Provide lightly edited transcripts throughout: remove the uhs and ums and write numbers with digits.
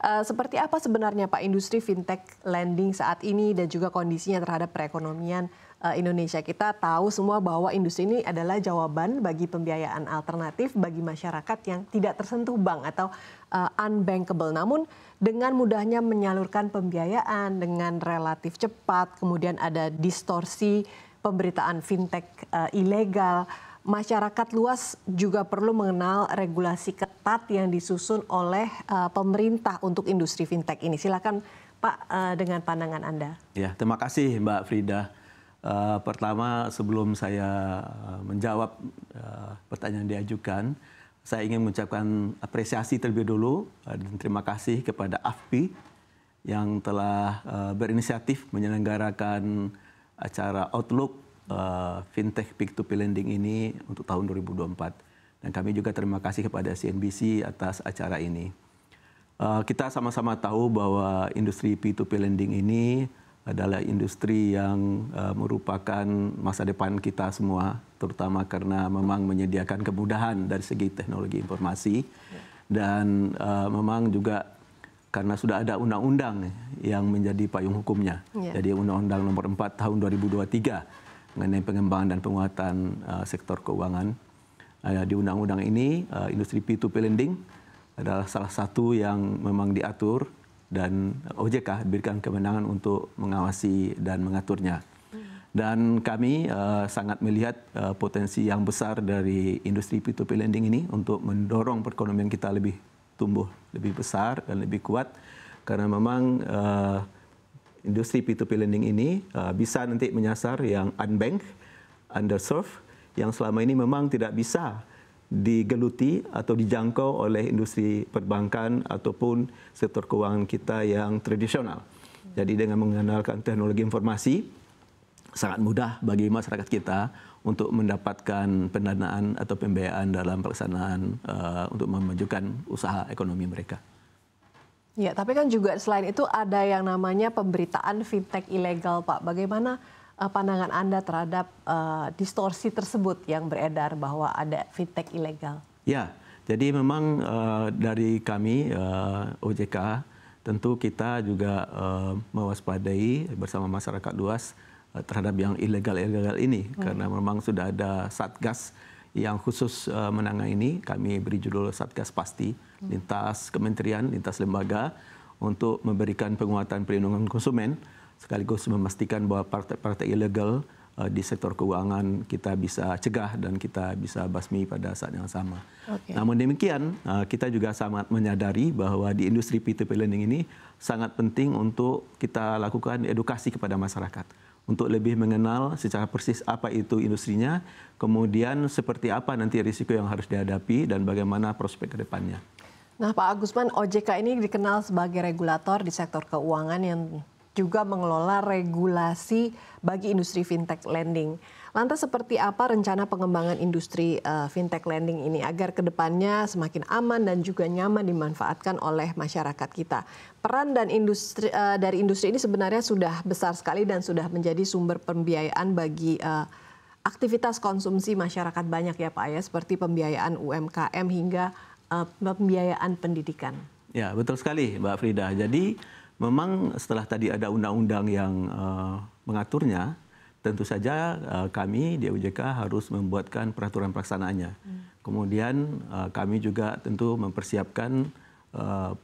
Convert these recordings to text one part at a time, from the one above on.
Seperti apa sebenarnya Pak industri fintech lending saat ini dan juga kondisinya terhadap perekonomian Indonesia? Kita tahu semua bahwa industri ini adalah jawaban bagi pembiayaan alternatif bagi masyarakat yang tidak tersentuh bank atau unbankable. Namun dengan mudahnya menyalurkan pembiayaan dengan relatif cepat, kemudian ada distorsi pemberitaan fintech ilegal, masyarakat luas juga perlu mengenal regulasi ketat yang disusun oleh pemerintah untuk industri fintech ini. Silakan Pak dengan pandangan Anda. Ya, terima kasih Mbak Frida. Pertama, sebelum saya menjawab pertanyaan yang diajukan, saya ingin mengucapkan apresiasi terlebih dulu dan terima kasih kepada AFPI yang telah berinisiatif menyelenggarakan acara Outlook Fintech P2P Lending ini untuk tahun 2024. Dan kami juga terima kasih kepada CNBC atas acara ini. Kita sama-sama tahu bahwa industri P2P Lending ini adalah industri yang merupakan masa depan kita semua, terutama karena memang menyediakan kemudahan dari segi teknologi informasi. Dan memang juga karena sudah ada undang-undang yang menjadi payung hukumnya. Jadi Undang-Undang Nomor 4 Tahun 2023 mengenai pengembangan dan penguatan sektor keuangan. Di undang-undang ini, industri P2P lending adalah salah satu yang memang diatur dan OJK diberikan kewenangan untuk mengawasi dan mengaturnya. Dan kami sangat melihat potensi yang besar dari industri P2P lending ini untuk mendorong perekonomian kita lebih tumbuh lebih besar dan lebih kuat, karena memang industri P2P lending ini bisa nanti menyasar yang unbanked, underserved, yang selama ini memang tidak bisa digeluti atau dijangkau oleh industri perbankan ataupun sektor keuangan kita yang tradisional. Jadi dengan mengandalkan teknologi informasi, sangat mudah bagi masyarakat kita untuk mendapatkan pendanaan atau pembiayaan dalam pelaksanaan untuk memajukan usaha ekonomi mereka. Ya, tapi kan juga selain itu ada yang namanya pemberitaan fintech ilegal, Pak. Bagaimana pandangan Anda terhadap distorsi tersebut yang beredar bahwa ada fintech ilegal? Ya, jadi memang dari kami OJK tentu kita juga mewaspadai bersama masyarakat luas terhadap yang ilegal-ilegal ini, karena memang sudah ada Satgas yang khusus menangani ini. Kami beri judul Satgas Pasti, lintas kementerian, lintas lembaga untuk memberikan penguatan perlindungan konsumen sekaligus memastikan bahwa praktek-praktek ilegal di sektor keuangan kita bisa cegah dan kita bisa basmi pada saat yang sama. Namun demikian, kita juga sangat menyadari bahwa di industri P2P lending ini sangat penting untuk kita lakukan edukasi kepada masyarakat untuk lebih mengenal secara persis apa itu industrinya, kemudian seperti apa nanti risiko yang harus dihadapi dan bagaimana prospek ke depannya. Nah, Pak Agusman, OJK ini dikenal sebagai regulator di sektor keuangan yang juga mengelola regulasi bagi industri fintech lending. Lantas seperti apa rencana pengembangan industri fintech lending ini agar kedepannya semakin aman dan juga nyaman dimanfaatkan oleh masyarakat kita? Peran dan dari industri ini sebenarnya sudah besar sekali dan sudah menjadi sumber pembiayaan bagi aktivitas konsumsi masyarakat banyak ya Pak ya, seperti pembiayaan UMKM hingga pembiayaan pendidikan. Ya, betul sekali Mbak Frida. Jadi memang setelah tadi ada undang-undang yang mengaturnya, tentu saja kami di OJK harus membuatkan peraturan pelaksanaannya. Kemudian kami juga tentu mempersiapkan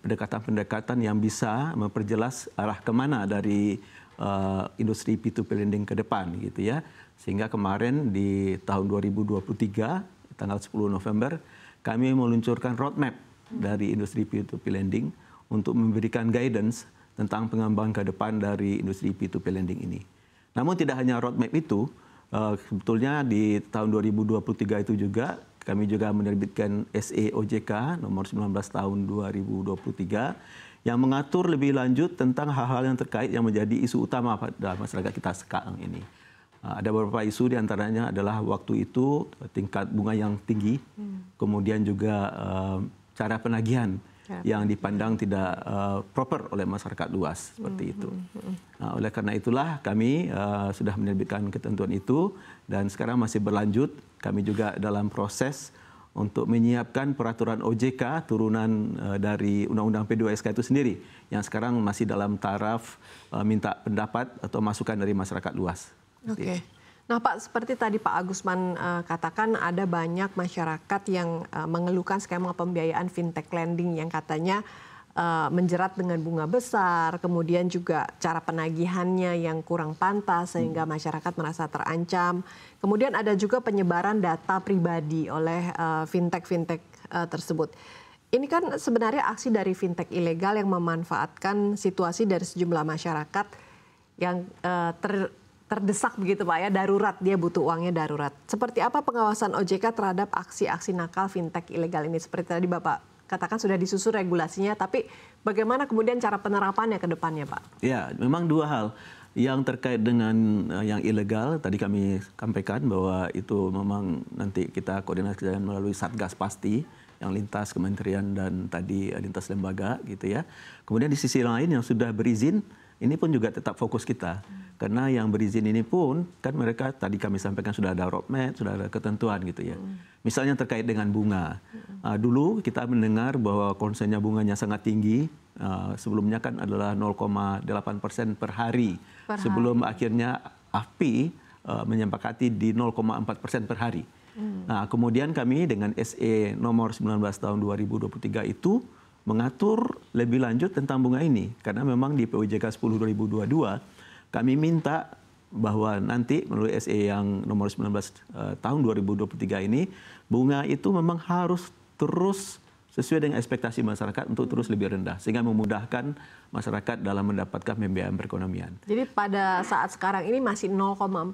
pendekatan-pendekatan yang bisa memperjelas arah kemana dari industri P2P lending ke depan, gitu ya. Sehingga kemarin di tahun 2023, tanggal 10 November, kami meluncurkan roadmap dari industri P2P lending untuk memberikan guidance tentang pengembangan ke depan dari industri P2P lending ini. Namun tidak hanya roadmap itu, sebetulnya di tahun 2023 itu juga kami juga menerbitkan SE OJK nomor 19 tahun 2023 yang mengatur lebih lanjut tentang hal-hal yang terkait yang menjadi isu utama pada masyarakat kita sekarang ini. Ada beberapa isu diantaranya adalah waktu itu tingkat bunga yang tinggi, kemudian juga cara penagihan yang dipandang tidak proper oleh masyarakat luas seperti itu. Nah, oleh karena itulah kami sudah menerbitkan ketentuan itu dan sekarang masih berlanjut. Kami juga dalam proses untuk menyiapkan peraturan OJK turunan dari Undang-Undang P2SK itu sendiri yang sekarang masih dalam taraf minta pendapat atau masukan dari masyarakat luas. Oke. Nah Pak, seperti tadi Pak Agusman katakan ada banyak masyarakat yang mengeluhkan skema pembiayaan fintech lending yang katanya menjerat dengan bunga besar, kemudian juga cara penagihannya yang kurang pantas sehingga masyarakat merasa terancam. Kemudian ada juga penyebaran data pribadi oleh fintech tersebut. Ini kan sebenarnya aksi dari fintech ilegal yang memanfaatkan situasi dari sejumlah masyarakat yang terdesak begitu Pak ya, darurat, dia butuh uangnya darurat. Seperti apa pengawasan OJK terhadap aksi-aksi nakal fintech ilegal ini? Seperti tadi Bapak katakan sudah disusun regulasinya, tapi bagaimana kemudian cara penerapannya ke depannya, Pak? Ya, memang dua hal. Yang terkait dengan yang ilegal, tadi kami sampaikan bahwa itu memang nanti kita koordinasikan melalui Satgas Pasti, yang lintas kementerian dan tadi lintas lembaga gitu ya. Kemudian di sisi lain yang sudah berizin, ini pun juga tetap fokus kita. Karena yang berizin ini pun, kan mereka tadi kami sampaikan sudah ada roadmap, sudah ada ketentuan gitu ya. Misalnya terkait dengan bunga. Dulu kita mendengar bahwa konsennya bunganya sangat tinggi. Sebelumnya kan adalah 0,8% per hari. Sebelum akhirnya AFPI menyepakati di 0,4% per hari. Nah, kemudian kami dengan SE nomor 19 tahun 2023 itu mengatur lebih lanjut tentang bunga ini. Karena memang di POJK 10 2022 kami minta bahwa nanti melalui SE yang nomor 19 tahun 2023 ini, bunga itu memang harus terus sesuai dengan ekspektasi masyarakat untuk terus lebih rendah. Sehingga memudahkan masyarakat dalam mendapatkan pembiayaan perekonomian. Jadi pada saat sekarang ini masih 0,4%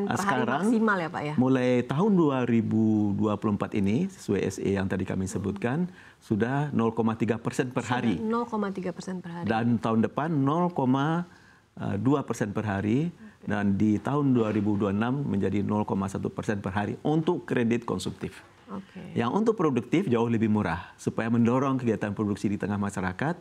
per hari maksimal ya Pak ya? Mulai tahun 2024 ini, sesuai SE yang tadi kami sebutkan, sudah 0,3% per hari. 0,3% per hari. Dan tahun depan 0,2% per hari. Dan di tahun 2026 menjadi 0,1% per hari untuk kredit konsumtif. Yang untuk produktif jauh lebih murah. Supaya mendorong kegiatan produksi di tengah masyarakat,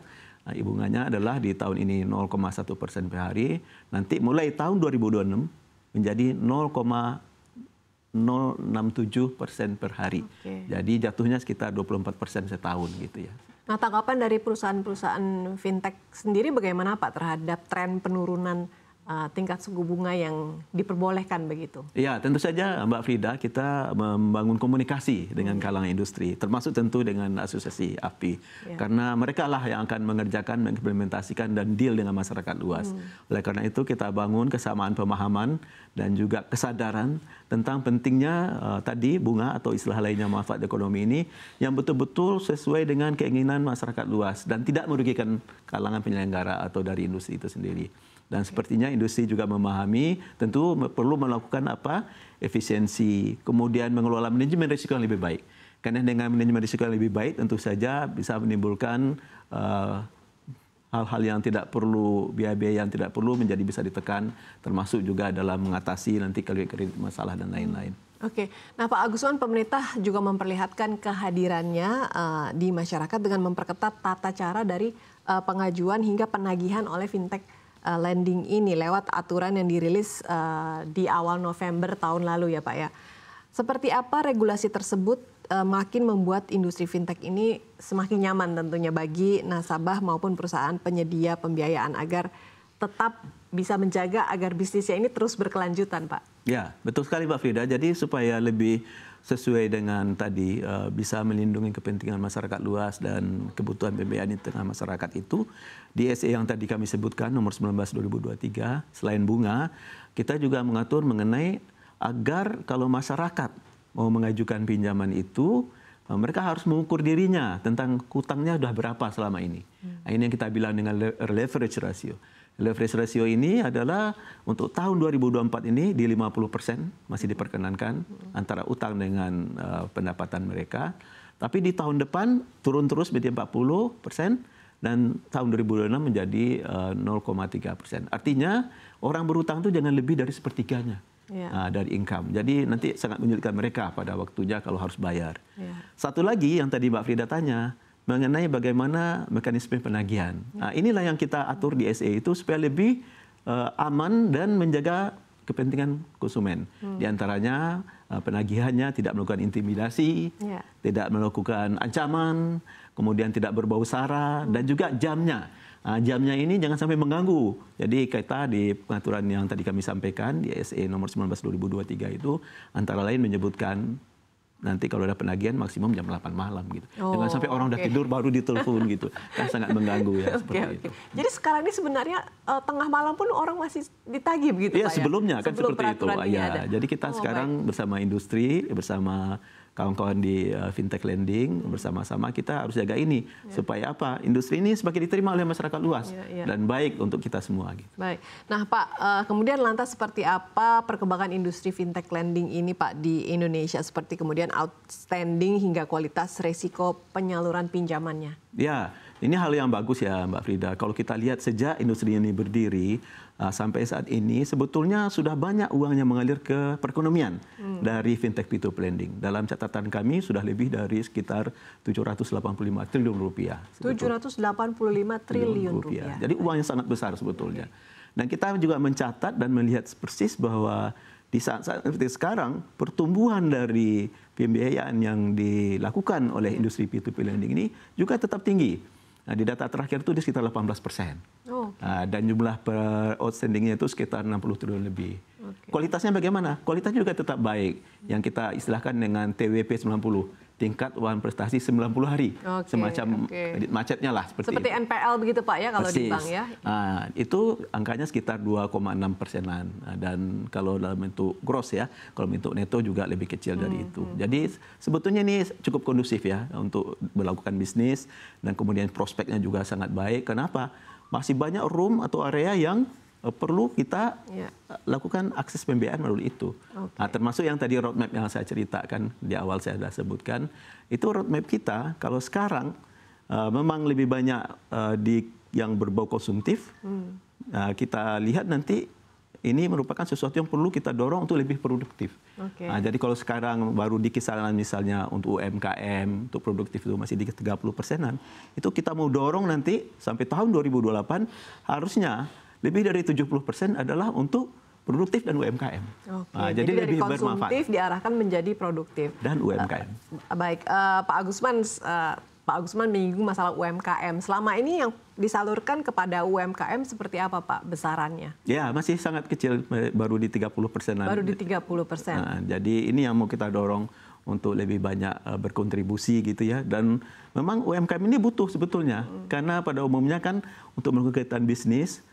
bunganya adalah di tahun ini 0,1% per hari. Nanti mulai tahun 2026 menjadi 0,067% per hari. Jadi jatuhnya sekitar 24% setahun gitu ya. Nah, tanggapan dari perusahaan-perusahaan fintech sendiri bagaimana Pak terhadap tren penurunan tingkat suku bunga yang diperbolehkan begitu? Ya, tentu saja Mbak Frida, kita membangun komunikasi dengan kalangan industri, termasuk tentu dengan asosiasi AFPI. Karena mereka lah yang akan mengerjakan, mengimplementasikan dan deal dengan masyarakat luas. Oleh karena itu kita bangun kesamaan pemahaman dan juga kesadaran tentang pentingnya tadi bunga atau istilah lainnya manfaat ekonomi ini yang betul-betul sesuai dengan keinginan masyarakat luas dan tidak merugikan kalangan penyelenggara atau dari industri itu sendiri. Dan sepertinya industri juga memahami tentu perlu melakukan efisiensi, kemudian mengelola manajemen risiko yang lebih baik. Karena dengan manajemen risiko yang lebih baik tentu saja bisa menimbulkan hal-hal yang tidak perlu, biaya-biaya yang tidak perlu menjadi bisa ditekan, termasuk juga dalam mengatasi nanti kredit masalah dan lain-lain. Oke, nah Pak Agusman, pemerintah juga memperlihatkan kehadirannya di masyarakat dengan memperketat tata cara dari pengajuan hingga penagihan oleh fintech lending ini lewat aturan yang dirilis di awal November tahun lalu ya Pak ya. Seperti apa regulasi tersebut makin membuat industri fintech ini semakin nyaman tentunya bagi nasabah maupun perusahaan penyedia pembiayaan agar tetap bisa menjaga agar bisnisnya ini terus berkelanjutan Pak? Ya, betul sekali Mbak Frida. Jadi supaya lebih sesuai dengan tadi bisa melindungi kepentingan masyarakat luas dan kebutuhan pembiayaan di tengah masyarakat itu, di SE yang tadi kami sebutkan nomor 19 2023 selain bunga, kita juga mengatur mengenai agar kalau masyarakat mau mengajukan pinjaman itu mereka harus mengukur dirinya tentang hutangnya sudah berapa selama ini. Nah, ini yang kita bilang dengan leverage ratio. Leverage ratio ini adalah untuk tahun 2024 ini di 50% masih diperkenankan antara utang dengan pendapatan mereka. Tapi di tahun depan turun terus menjadi 40% dan tahun 2026 menjadi 0,3%. Artinya orang berutang itu jangan lebih dari sepertiganya dari income. Jadi nanti sangat menyulitkan mereka pada waktunya kalau harus bayar. Satu lagi yang tadi Mbak Frida tanya, mengenai bagaimana mekanisme penagihan. Nah, inilah yang kita atur di SE itu supaya lebih aman dan menjaga kepentingan konsumen. Di antaranya penagihannya, tidak melakukan intimidasi, tidak melakukan ancaman, kemudian tidak berbau sara, dan juga jamnya. Jamnya ini jangan sampai mengganggu. Jadi kita di pengaturan yang tadi kami sampaikan di SE nomor 19/2023 itu antara lain menyebutkan nanti kalau ada penagihan maksimum jam 8 malam gitu. Jangan sampai orang udah tidur baru ditelepon gitu. Kan sangat mengganggu ya seperti itu. Jadi sekarang ini sebenarnya tengah malam pun orang masih ditagih begitu Pak ya? Sebelumnya kan seperti itu. Ya, jadi kita sekarang bersama industri, bersama kawan-kawan di fintech lending, bersama-sama kita harus jaga ini supaya apa? Industri ini semakin diterima oleh masyarakat luas dan baik untuk kita semua gitu. Baik. Nah, Pak, kemudian lantas seperti apa perkembangan industri fintech lending ini, Pak, di Indonesia, seperti kemudian outstanding hingga kualitas resiko penyaluran pinjamannya? Ya, ini hal yang bagus ya Mbak Frida. Kalau kita lihat sejak industri ini berdiri sampai saat ini sebetulnya sudah banyak uang yang mengalir ke perekonomian dari fintech P2P lending. Dalam catatan kami sudah lebih dari sekitar 785 triliun rupiah. 785 triliun rupiah. Jadi uang yang sangat besar sebetulnya. Dan kita juga mencatat dan melihat persis bahwa di saat-saat seperti sekarang pertumbuhan dari pembiayaan yang dilakukan oleh industri P2P lending ini juga tetap tinggi. Di data terakhir itu di sekitar 18%. Dan jumlah outstandingnya itu sekitar 60 triliun lebih. Kualitasnya bagaimana? Kualitasnya juga tetap baik. Yang kita istilahkan dengan TWP 90. Tingkat uang prestasi 90 hari. Semacam kredit macetnya lah. Seperti NPL begitu Pak ya kalau di bank ya? Itu angkanya sekitar 2,6%-an. Dan kalau dalam bentuk gross ya, kalau bentuk neto juga lebih kecil dari itu. Jadi sebetulnya ini cukup kondusif ya untuk melakukan bisnis. Dan kemudian prospeknya juga sangat baik. Kenapa? Masih banyak room atau area yang perlu kita lakukan akses pembiayaan melalui itu. Termasuk yang tadi roadmap yang saya ceritakan di awal saya sudah sebutkan, itu roadmap kita kalau sekarang memang lebih banyak di yang berbau konsumtif. Kita lihat nanti ini merupakan sesuatu yang perlu kita dorong untuk lebih produktif. Jadi kalau sekarang baru di kisaran misalnya untuk UMKM, untuk produktif itu masih di 30%-an, itu kita mau dorong nanti sampai tahun 2028 harusnya lebih dari 70% adalah untuk produktif dan UMKM. Jadi lebih konsumtif diarahkan menjadi produktif. Dan UMKM. Baik, Pak Agusman menyinggung masalah UMKM. Selama ini yang disalurkan kepada UMKM seperti apa Pak besarannya? Ya, masih sangat kecil, baru di 30%. Baru di 30%. Jadi ini yang mau kita dorong untuk lebih banyak berkontribusi gitu ya. Dan memang UMKM ini butuh sebetulnya. Karena pada umumnya kan untuk melakukan kegiatan bisnis,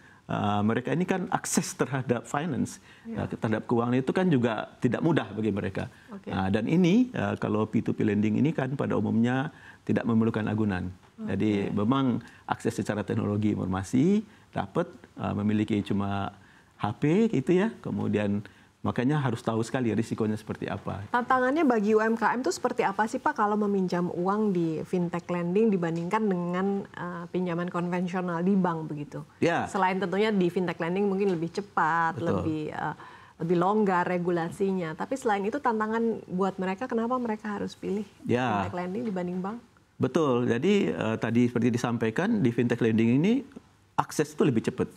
mereka ini kan akses terhadap finance, terhadap keuangan itu kan juga tidak mudah bagi mereka. Dan ini kalau P2P lending ini kan pada umumnya tidak memerlukan agunan. Jadi memang akses secara teknologi informasi dapat memiliki cuma HP gitu ya, kemudian makanya harus tahu sekali risikonya seperti apa. Tantangannya bagi UMKM itu seperti apa sih Pak kalau meminjam uang di fintech lending dibandingkan dengan pinjaman konvensional di bank begitu? Selain tentunya di fintech lending mungkin lebih cepat, lebih longgar regulasinya. Tapi selain itu tantangan buat mereka, kenapa mereka harus pilih fintech lending dibanding bank? Betul. Jadi tadi seperti disampaikan di fintech lending ini akses itu lebih cepat,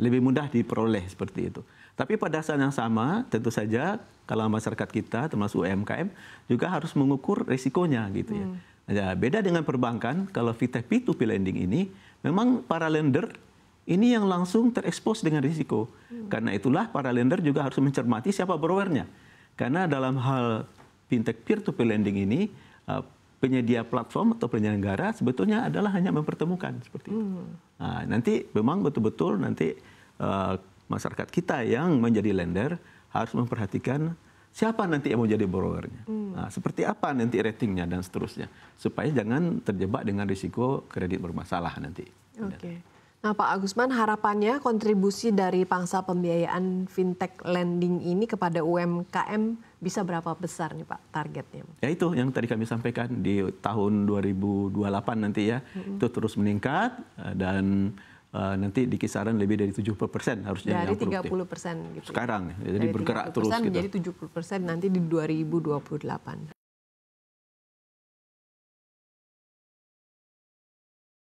lebih mudah diperoleh seperti itu. Tapi pada saat yang sama, tentu saja kalau masyarakat kita, termasuk UMKM, juga harus mengukur risikonya gitu ya. Nah, beda dengan perbankan, kalau fintech P2P lending ini, memang para lender ini yang langsung terekspos dengan risiko. Karena itulah para lender juga harus mencermati siapa borrowernya. Karena dalam hal fintech peer-to-peer lending ini, penyedia platform atau penyelenggara sebetulnya adalah hanya mempertemukan seperti itu. Nah, nanti memang betul-betul nanti masyarakat kita yang menjadi lender harus memperhatikan siapa nanti yang mau jadi borrowernya. Nah, seperti apa nanti ratingnya dan seterusnya. Supaya jangan terjebak dengan risiko kredit bermasalah nanti. Nah Pak Agusman, harapannya kontribusi dari pangsa pembiayaan fintech lending ini kepada UMKM bisa berapa besar nih Pak targetnya? Ya itu yang tadi kami sampaikan di tahun 2028 nanti ya. Itu terus meningkat dan nanti di kisaran lebih dari 70% harusnya dari yang produktif. 30% gitu. Sekarang, jadi bergerak terus. Menjadi 70% nanti di 2028.